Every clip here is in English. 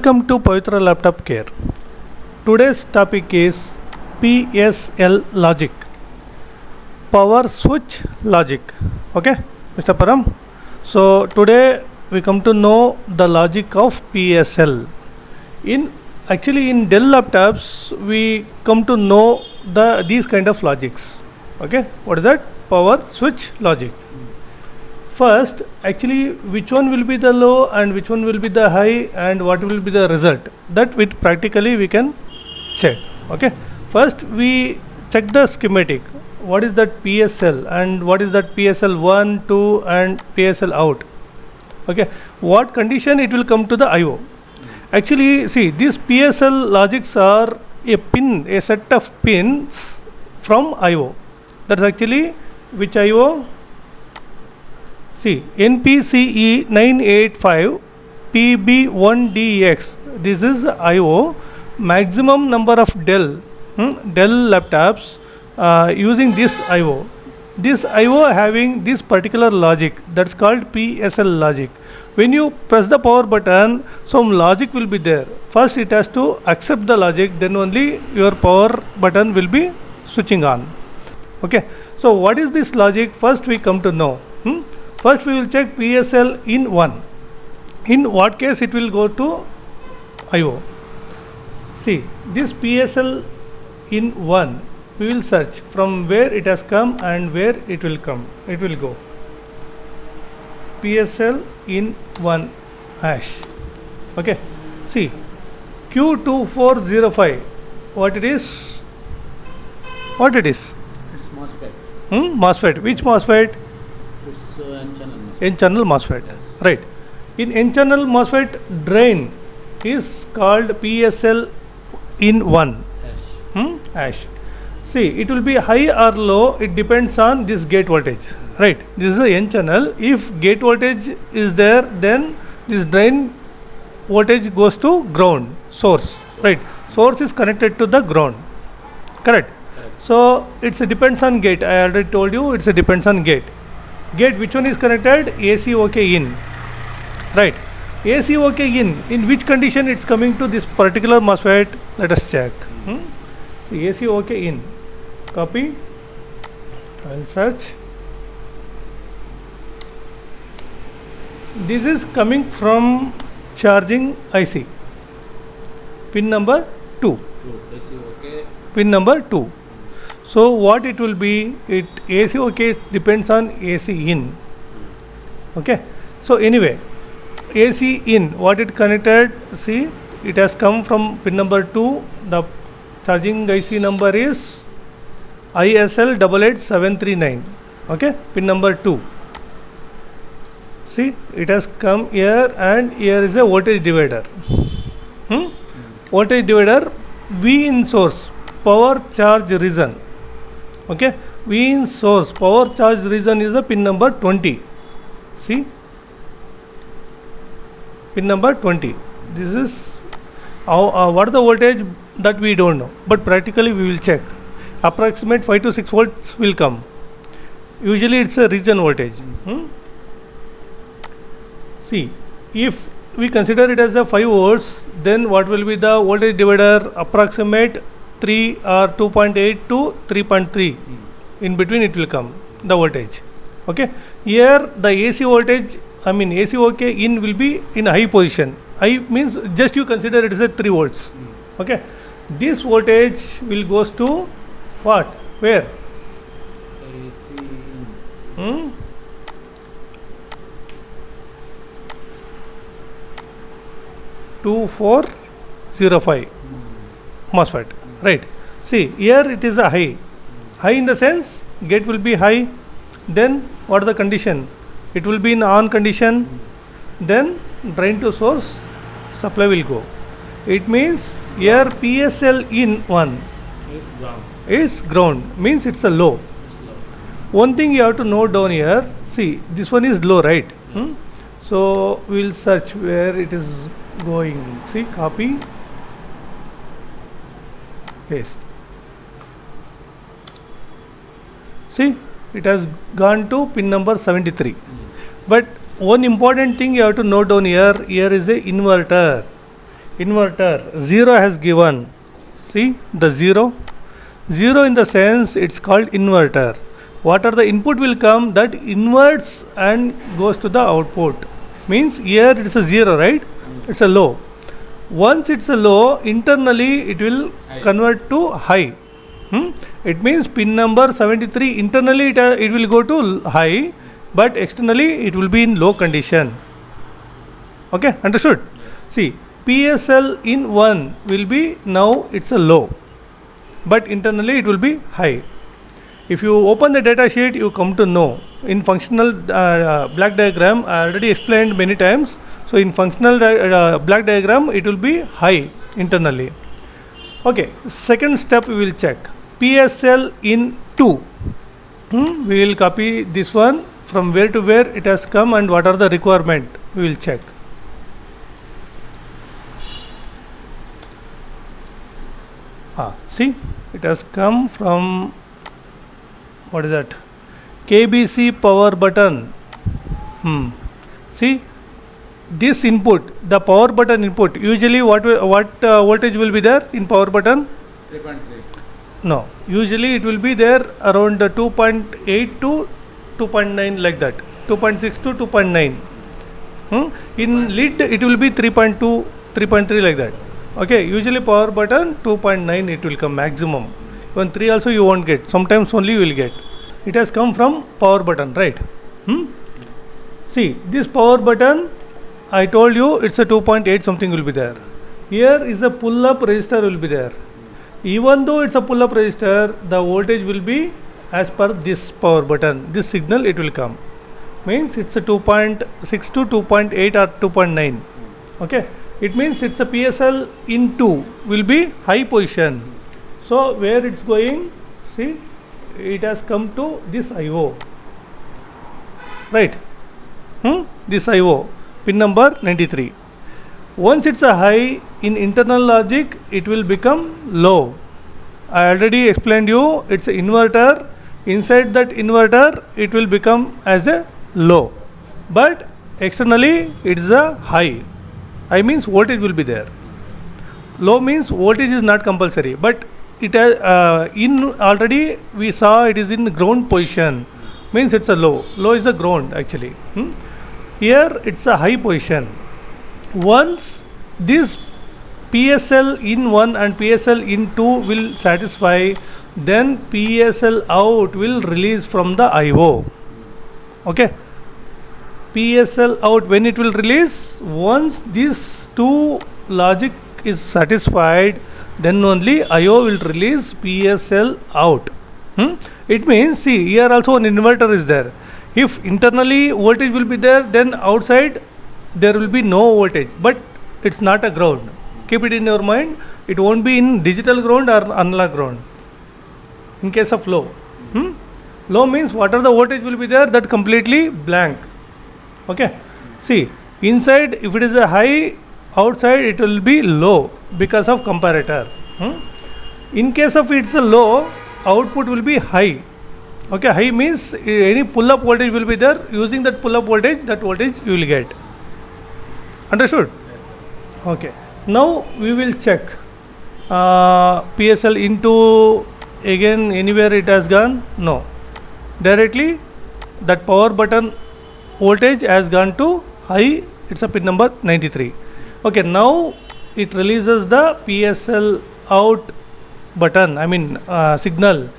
Welcome to Pavithra Laptop Care. Today's topic is PSL logic, power switch logic. Okay, Mr. Param. So today we come to know the logic of PSL. Actually in Dell laptops we come to know these kind of logics. Okay, what is that? Power switch logic. First, actually, which one will be the low and which one will be the high and what will be the result? That with practically we can check. Okay. First, we check the schematic. What is that PSL and what is that PSL 1, 2 and PSL out? Okay. What condition it will come to the I/O? Actually, see, these PSL logics are a set of pins from I/O. That's actually which I/O? See, NPCE 985 PB1DX. This is I/O. Maximum number of Dell laptops using this I/O. This I/O having this particular logic, that's called PSL logic. When you press the power button, some logic will be there. First it has to accept the logic, then only your power button will be switching on. Okay. So what is this logic? First we come to know. First we will check PSL in 1. In what case it will go to I/O. See, this PSL in 1, we will search from where it has come and where it will come. It will go. PSL in 1 hash. Okay. See, Q2405. What it is? What it is? It's MOSFET. MOSFET. Which MOSFET? It's N-channel MOSFET. N-channel MOSFET. Yes. Right. In N-channel MOSFET, drain is called PSL in 1. Hash. See, it will be high or low. It depends on this gate voltage. Right. This is a N-channel. If gate voltage is there, then this drain voltage goes to ground, source. Right. Source is connected to the ground. Correct. So it depends on gate. I already told you it depends on gate. Gate, which one is connected? AC OK in. Right. AC OK in which condition it's coming to this particular MOSFET? Let us check. See, AC OK in. Copy. I will search. This is coming from charging IC. Pin number 2. AC OK. Pin number 2. So what it will be? AC OK depends on AC in. Okay. So anyway, AC in, what it connected? See, it has come from pin number 2. The charging IC number is ISL 88739. Okay. Pin number 2. See, it has come here and here is a voltage divider. Voltage divider, V in source, power charge region. Okay, V in source, power charge region is a pin number 20. See, pin number 20. This is what is the voltage that we don't know, but practically we will check. Approximate 5 to 6 volts will come. Usually it's a region voltage. See, if we consider it as a 5 volts, then what will be the voltage divider? Approximate 3 or 2.8 to 3.3. In between it will come, the voltage. Okay. Here the AC voltage, AC OK in will be in high position. High means just you consider it as a 3 volts. Okay. This voltage will goes to what? Where? AC in. 2405 MOSFET. Right. See, here it is a high. High in the sense, gate will be high. Then what is the condition? It will be in on condition. Then drain to source, supply will go. It means here PSL in 1 is ground. Means it's a low. One thing you have to note down here. See, this one is low, right? So we will search where it is going. See, copy, paste. See, it has gone to pin number 73. But one important thing you have to note down here is a inverter. inverter, 0 has given. See the 0? 0 in the sense it's called inverter. What are the input will come that inverts and goes to the output. Means here it's a 0, right? It's a low. Once it's a low, internally it will High. convert to high. It means pin number 73, internally it will go to high, but externally it will be in low condition. Okay, understood? See, PSL in 1 will be, now it's a low, but internally it will be high. If you open the data sheet, you come to know. In functional black diagram, I already explained many times. So in functional black diagram, it will be high internally. Okay, second step we will check. PSL in 2. We will copy this one from where to where it has come and what are the requirement. We will check. See, it has come from, what is that? KBC power button. See, this input, the power button input, usually what voltage will be there in power button? 3.3. No, usually it will be there around 2.8 to 2.9 like that, 2.6 to 2.9. In lead it will be 3.2, 3.3 like that. Okay, usually power button 2.9 it will come maximum. Even 3 also you won't get, sometimes only you will get. It has come from power button, right? See, this power button, I told you it's a 2.8 something will be there. Here is a pull-up resistor will be there. Even though it's a pull-up resistor, the voltage will be as per this power button. This signal it will come. Means it's a 2.6 to 2.8 or 2.9. Okay. It means it's a PSL in 2 will be high position. So where it's going, see, it has come to this IO. Right. This IO, pin number 93. Once it's a high, in internal logic, it will become low. I already explained you, it's an inverter. Inside that inverter, it will become as a low. But externally, it is a high. High means voltage will be there. Low means voltage is not compulsory. But it has, in already we saw it is in ground position. Means it's a low. Low is a ground actually. Here it's a high position. Once this PSL in 1 and PSL in 2 will satisfy, then PSL out will release from the IO. Okay. PSL out, when it will release, once these two logic is satisfied, then only IO will release PSL out. It means, see, here also an inverter is there. If internally voltage will be there, then outside there will be no voltage, but it's not a ground. Keep it in your mind, it won't be in digital ground or analog ground. In case of low. Low means whatever the voltage will be there, that completely blank. Okay. See, inside if it is a high, outside it will be low because of comparator. In case of it's a low, output will be high. Okay, high means any pull-up voltage will be there. Using that pull-up voltage, that voltage you will get. Understood? Yes, okay. Now we will check PSL into, again anywhere it has gone? No. Directly that power button voltage has gone to high, it's a pin number 93. Okay, now it releases the PSL out button, I mean signal.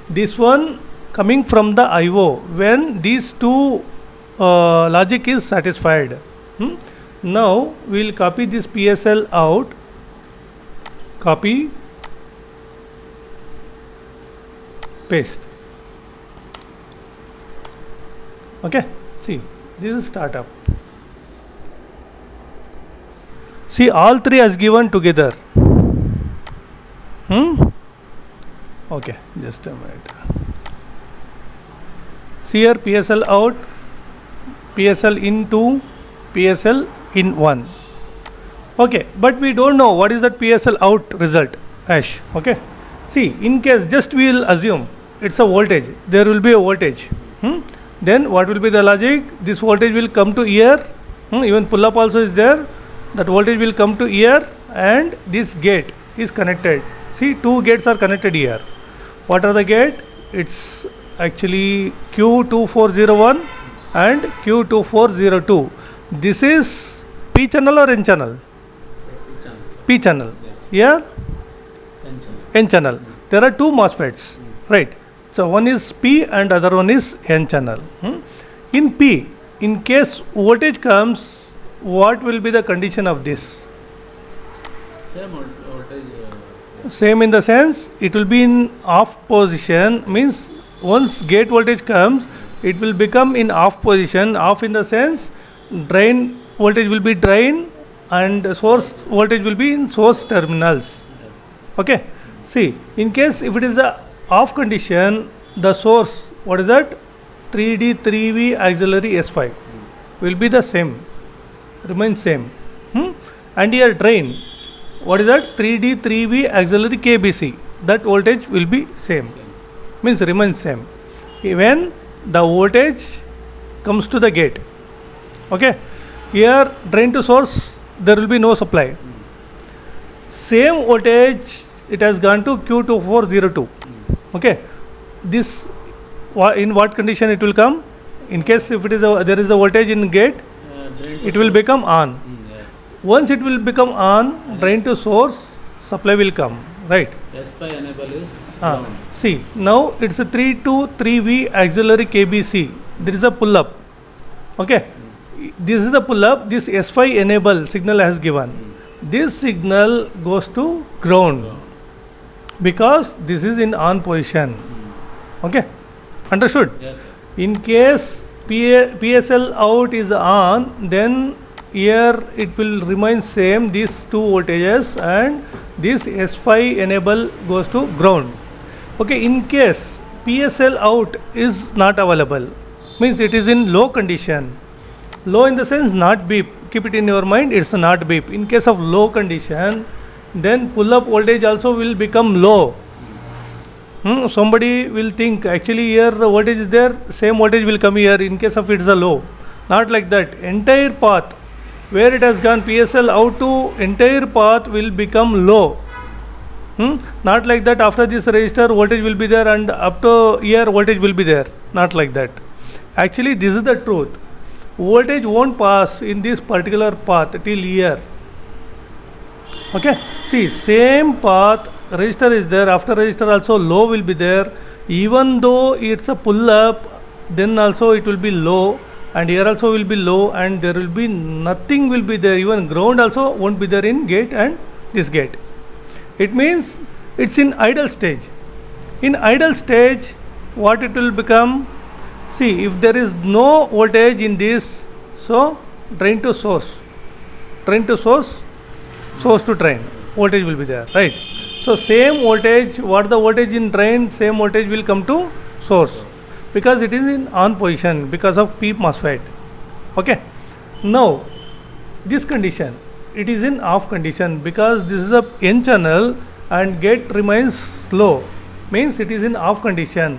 This one coming from the IO when these two logic is satisfied. Now we will copy this PSL out, copy, paste. Okay, see, this is startup. See, all three has given together. Okay, just a minute. See here, PSL out, PSL in 2, PSL in 1. Okay, but we don't know what is that PSL out result. Ash. Okay. See, in case just we will assume it's a voltage. There will be a voltage. Then what will be the logic? This voltage will come to here. Even pull up also is there. That voltage will come to here and this gate is connected. See, two gates are connected here. What are the gate? It's actually Q2401 and Q2402. This is P channel or N channel? Channel. P channel. Yes. Here N channel. N channel. There are two MOSFETs, right? So one is P and other one is N channel. In P, in case voltage comes, what will be the condition of this? Same voltage. Same in the sense it will be in off position, means once gate voltage comes, it will become in off position. Off in the sense drain voltage will be drain and source voltage will be in source terminals. Yes. Okay. See, in case if it is a off condition, the source, what is that? 3D 3V auxiliary S5 will be the same, remain same. And here drain, what is that? 3D 3V auxiliary KBC, that voltage will be same, means remains same. When the voltage comes to the gate, okay, here drain to source, there will be no supply. Same voltage, it has gone to Q2402. Okay, this in what condition it will come? In case if it is there is a voltage in gate, it will become on. Yes. Once it will become on, drain to source, supply will come, right? S5 enable is ground. See, now it's a 3 to 3V auxiliary KBC. There is a pull up. Okay, this is the pull up. This S5 enable signal has given. This signal goes to ground because this is in on position. Okay, understood? Yes. In case PSL out is on, then here it will remain same, these two voltages, and this S5 enable goes to ground. Okay, in case PSL out is not available, means it is in low condition. Low in the sense not beep. Keep it in your mind, it's not beep. In case of low condition, then pull up voltage also will become low. Somebody will think actually here the voltage is there, same voltage will come here in case of it's a low. Not like that. Entire path where it has gone PSL out to, entire path will become low. Not like that after this resistor voltage will be there and up to here voltage will be there. Not like that. Actually this is the truth. Voltage won't pass in this particular path till here. Okay, see, same path, resistor is there, after resistor also low will be there. Even though it's a pull up, then also it will be low, and here also will be low, and there will be nothing will be there. Even ground also won't be there in gate and this gate. It means it's in idle stage. In idle stage, what it will become? See, if there is no voltage in this, so drain to source, source to drain, voltage will be there, right? So same voltage, what the voltage in drain, same voltage will come to source because it is in on position because of P MOSFET. Okay. Now this condition, it is in off condition because this is a N channel and gate remains low, means it is in off condition.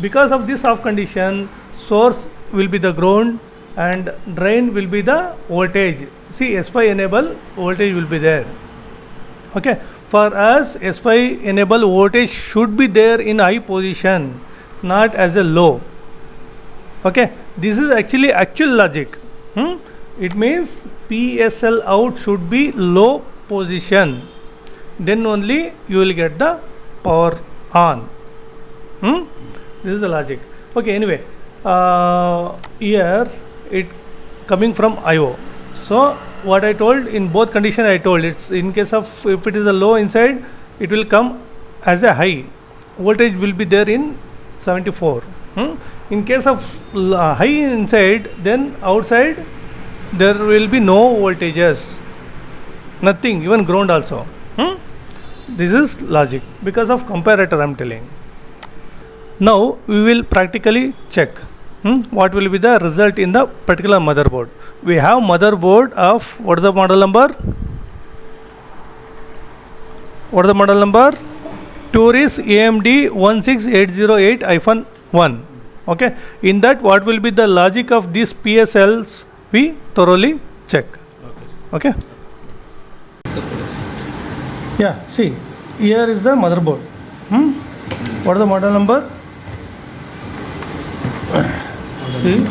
Because of this off condition, source will be the ground and drain will be the voltage. See, S5 enable voltage will be there. Okay, for us S5 enable voltage should be there in high position, not as a low. Okay, this is actually actual logic. It means PSL out should be low position, then only you will get the power on. This is the logic. Okay, anyway, here it coming from IO. So what I told in both condition, I told it's in case of if it is a low inside, it will come as a high. Voltage will be there in 74. In case of high inside, then outside there will be no voltages, nothing, even ground also. This is logic because of comparator I am telling. Now we will practically check what will be the result in the particular motherboard. We have motherboard of, what is the model number? What is the model number? Touris AMD 16808-1. Okay, in that what will be the logic of these PSLs, we thoroughly check. Okay. Yeah, see, here is the motherboard. What is the model number? See,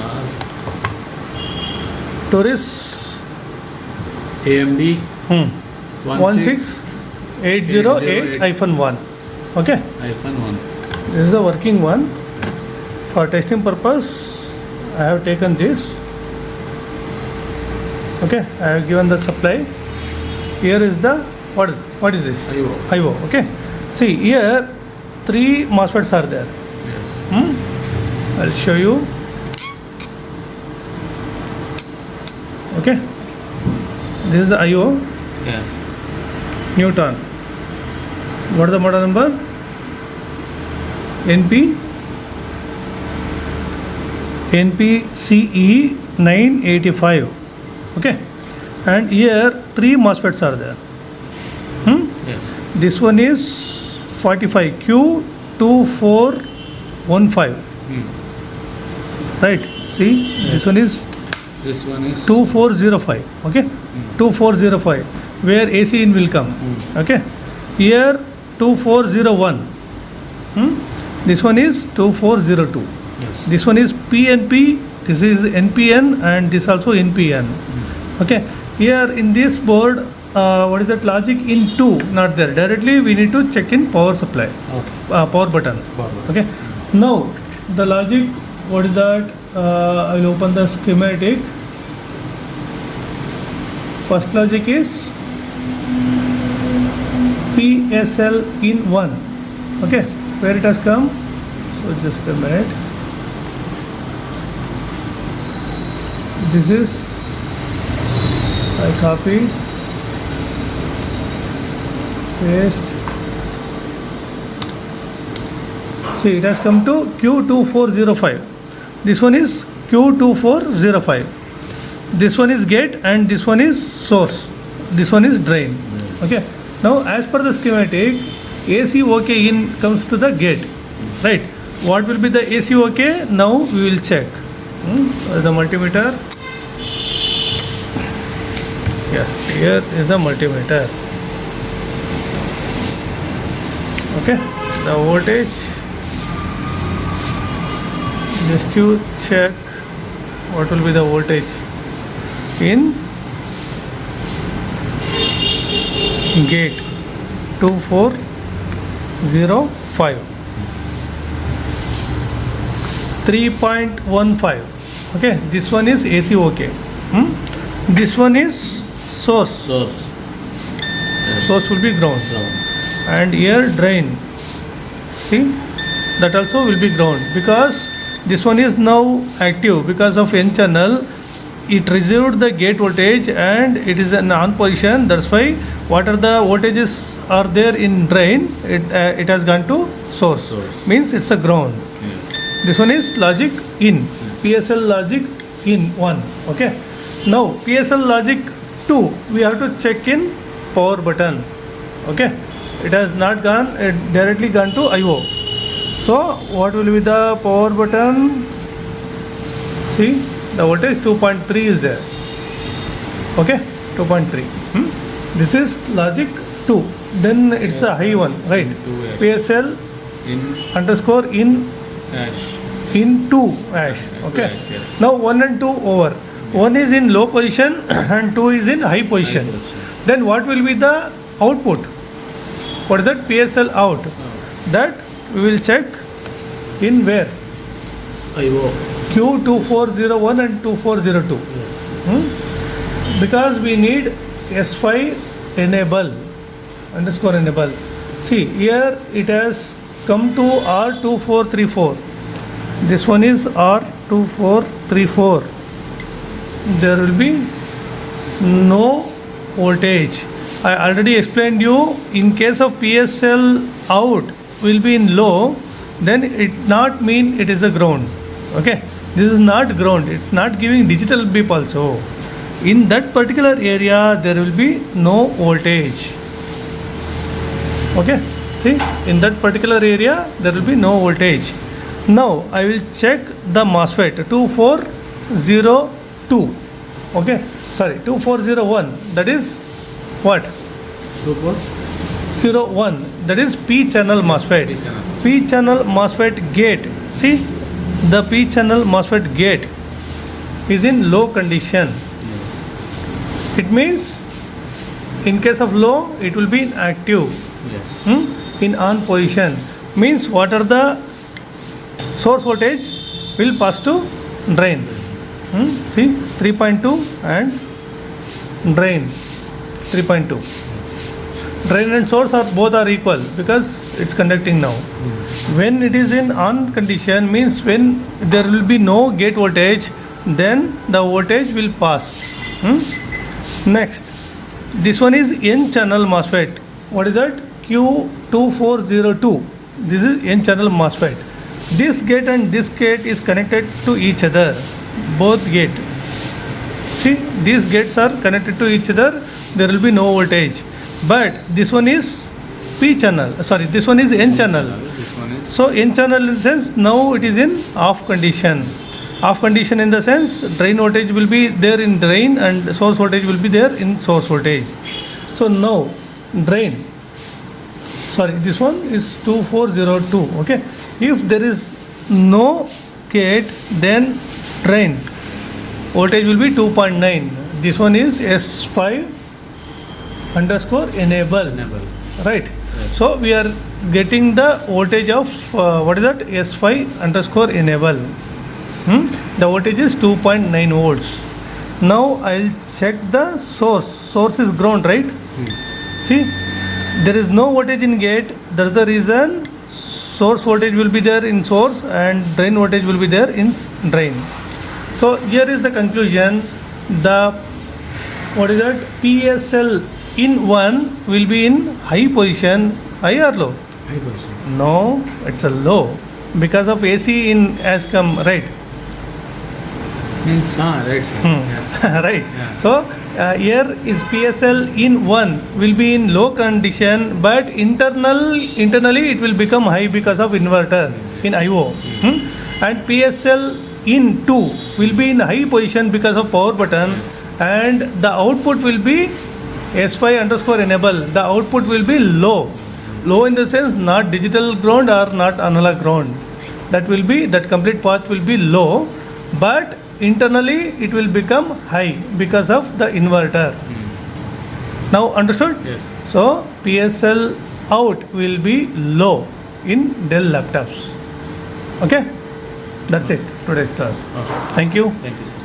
Taurus AMD 16808-1. Okay, -1. this is the working one. For testing purpose, I have taken this. Okay, I have given the supply. Here is the what is this? IO. IO. Okay, see here 3 MOSFETs are there. Yes. I'll show you. Okay, this is the IO Yes. Newton. What is the model number? NPCE 985. Okay, and here 3 MOSFETs are there. Yes. This one is 45 Q2415. Right, see, this one is This one is 2405. Okay, 2405 where AC in will come. Okay, here 2401. This one is 2402. yes. This one is PNP, this is NPN, and this also NPN. Okay, here in this board, what is that logic in 2 not there. Directly we need to check in power supply, Okay. power button. Bottom. Okay, now the logic, what is that? I will open the schematic. First logic is PSL in 1. Okay, where it has come? So just a minute. This is, I copy, paste. See, it has come to Q2405. This one is Q2405. This one is gate and this one is source. This one is drain. Okay. Now, as per the schematic, AC OK in comes to the gate. Right. What will be the AC OK? Now we will check. The multimeter. Yeah, here is the multimeter. Okay. The voltage. Just to check what will be the voltage in gate 2405 3.15. Okay, this one is AC OK. This one is source. Source. Source will be ground. And here drain. See, that also will be ground because this one is now active because of N channel. It received the gate voltage and it is an on position. That's why what are the voltages are there in drain, it has gone to source. Means it's a ground. Yes. This one is logic in. PSL logic in 1. Okay. Now PSL logic 2, we have to check in power button. Okay. It has not gone, it directly gone to IO. So what will be the power button? See, the voltage 2.3 is there. Okay, 2.3. This is logic 2. Then it's a high one, right? PSL In underscore in hash. in 2 hash. Okay. Yes. Now 1 and 2 over. 1 is in low position and 2 is in high position. Then what will be the output? What is that? PSL out. That we will check in where? IO. Q2401 and 2402. Because we need S5 enable underscore enable. See, here it has come to R2434. This one is R2434. There will be no voltage. I already explained you, in case of PSL out will be in low, then it not mean it is a ground. Okay, this is not ground, it's not giving digital beep also. In that particular area there will be no voltage. Okay, see, in that particular area there will be no voltage. Now I will check the MOSFET 2402. Okay, sorry, 2401. That is what? 2 4 01, that is P channel MOSFET. P channel. P channel MOSFET gate. See, the P channel MOSFET gate is in low condition. Yes. It means in case of low, it will be inactive. Yes. In on position means what are the source voltage will pass to drain. See 3.2 and drain 3.2. Drain and source are both are equal because it's conducting now. When it is in on condition means when there will be no gate voltage, then the voltage will pass. Next, this one is N channel MOSFET. What is that? Q2402. This is N channel MOSFET. This gate and this gate is connected to each other. Both gate. See, these gates are connected to each other. There will be no voltage. But this one is P channel. Sorry, this one is N channel. This one is. So N channel in the sense now it is in off condition. Off condition in the sense drain voltage will be there in drain and source voltage will be there in source voltage. So now drain. Sorry, this one is 2402. Okay. If there is no gate, then drain voltage will be 2.9. This one is S5 underscore enable. Right. Yes. So we are getting the voltage of what is that? S5 underscore enable. The voltage is 2.9 volts. Now I'll check the source. Source is ground, right? See, there is no voltage in gate. That's the reason source voltage will be there in source and drain voltage will be there in drain. So here is the conclusion. The what is that? PSL in 1 will be in high position. High or low? High position. No, it's a low because of AC in has come, right? Means right sir. Yes. Right. Yeah. So here is PSL in 1 will be in low condition, but internally it will become high because of inverter in IO. And PSL in 2 will be in high position because of power button, and the output will be S5 underscore enable. The output will be low. Low in the sense not digital ground or not analog ground. That will be, that complete path will be low, but internally it will become high because of the inverter. Now understood? Yes. So PSL out will be low in Dell laptops. Okay? That's it, today's class. Okay. Thank you. Thank you sir.